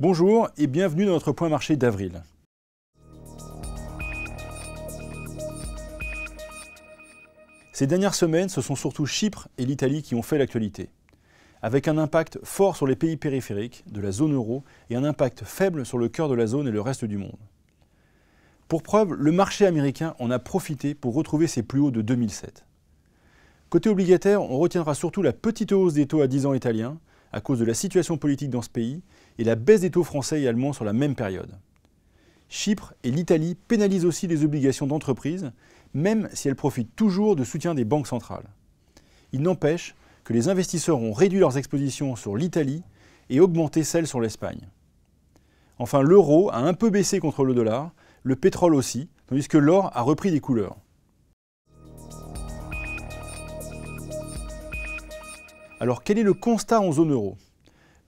Bonjour et bienvenue dans notre point marché d'avril. Ces dernières semaines, ce sont surtout Chypre et l'Italie qui ont fait l'actualité, avec un impact fort sur les pays périphériques de la zone euro et un impact faible sur le cœur de la zone et le reste du monde. Pour preuve, le marché américain en a profité pour retrouver ses plus hauts de 2007. Côté obligataire, on retiendra surtout la petite hausse des taux à 10 ans italiens à cause de la situation politique dans ce pays et la baisse des taux français et allemands sur la même période. Chypre et l'Italie pénalisent aussi les obligations d'entreprise, même si elles profitent toujours de soutien des banques centrales. Il n'empêche que les investisseurs ont réduit leurs expositions sur l'Italie et augmenté celles sur l'Espagne. Enfin, l'euro a un peu baissé contre le dollar, le pétrole aussi, tandis que l'or a repris des couleurs. Alors, quel est le constat en zone euro?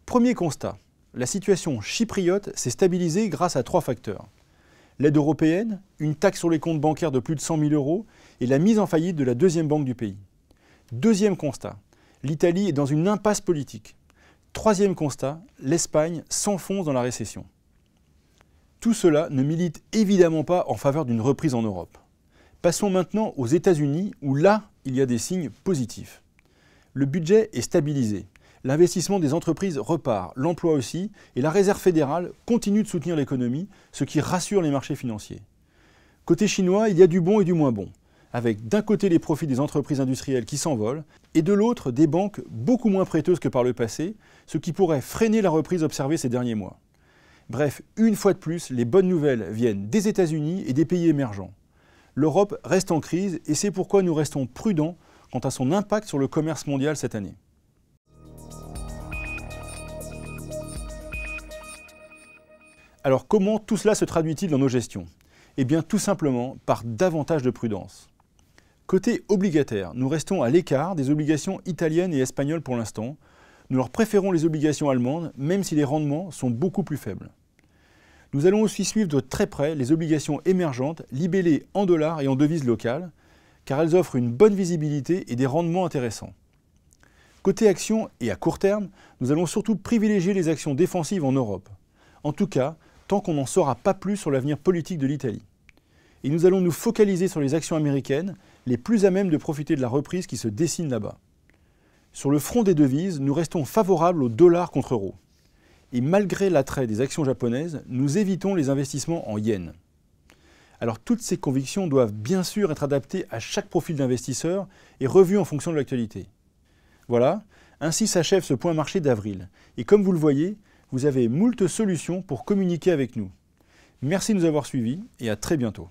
Premier constat, la situation chypriote s'est stabilisée grâce à 3 facteurs. L'aide européenne, une taxe sur les comptes bancaires de plus de 100 000 € et la mise en faillite de la deuxième banque du pays. Deuxième constat, l'Italie est dans une impasse politique. Troisième constat, l'Espagne s'enfonce dans la récession. Tout cela ne milite évidemment pas en faveur d'une reprise en Europe. Passons maintenant aux États-Unis où là, il y a des signes positifs. Le budget est stabilisé, l'investissement des entreprises repart, l'emploi aussi, et la Réserve fédérale continue de soutenir l'économie, ce qui rassure les marchés financiers. Côté chinois, il y a du bon et du moins bon, avec d'un côté les profits des entreprises industrielles qui s'envolent, et de l'autre des banques beaucoup moins prêteuses que par le passé, ce qui pourrait freiner la reprise observée ces derniers mois. Bref, une fois de plus, les bonnes nouvelles viennent des États-Unis et des pays émergents. L'Europe reste en crise et c'est pourquoi nous restons prudents quant à son impact sur le commerce mondial cette année. Alors comment tout cela se traduit-il dans nos gestions? Eh bien tout simplement par davantage de prudence. Côté obligataire, nous restons à l'écart des obligations italiennes et espagnoles pour l'instant. Nous leur préférons les obligations allemandes, même si les rendements sont beaucoup plus faibles. Nous allons aussi suivre de très près les obligations émergentes libellées en dollars et en devises locales, car elles offrent une bonne visibilité et des rendements intéressants. Côté actions et à court terme, nous allons surtout privilégier les actions défensives en Europe. En tout cas, tant qu'on n'en saura pas plus sur l'avenir politique de l'Italie. Et nous allons nous focaliser sur les actions américaines, les plus à même de profiter de la reprise qui se dessine là-bas. Sur le front des devises, nous restons favorables au dollar contre euro. Et malgré l'attrait des actions japonaises, nous évitons les investissements en yens. Alors toutes ces convictions doivent bien sûr être adaptées à chaque profil d'investisseur et revues en fonction de l'actualité. Voilà, ainsi s'achève ce point marché d'avril. Et comme vous le voyez, vous avez moult solutions pour communiquer avec nous. Merci de nous avoir suivis et à très bientôt.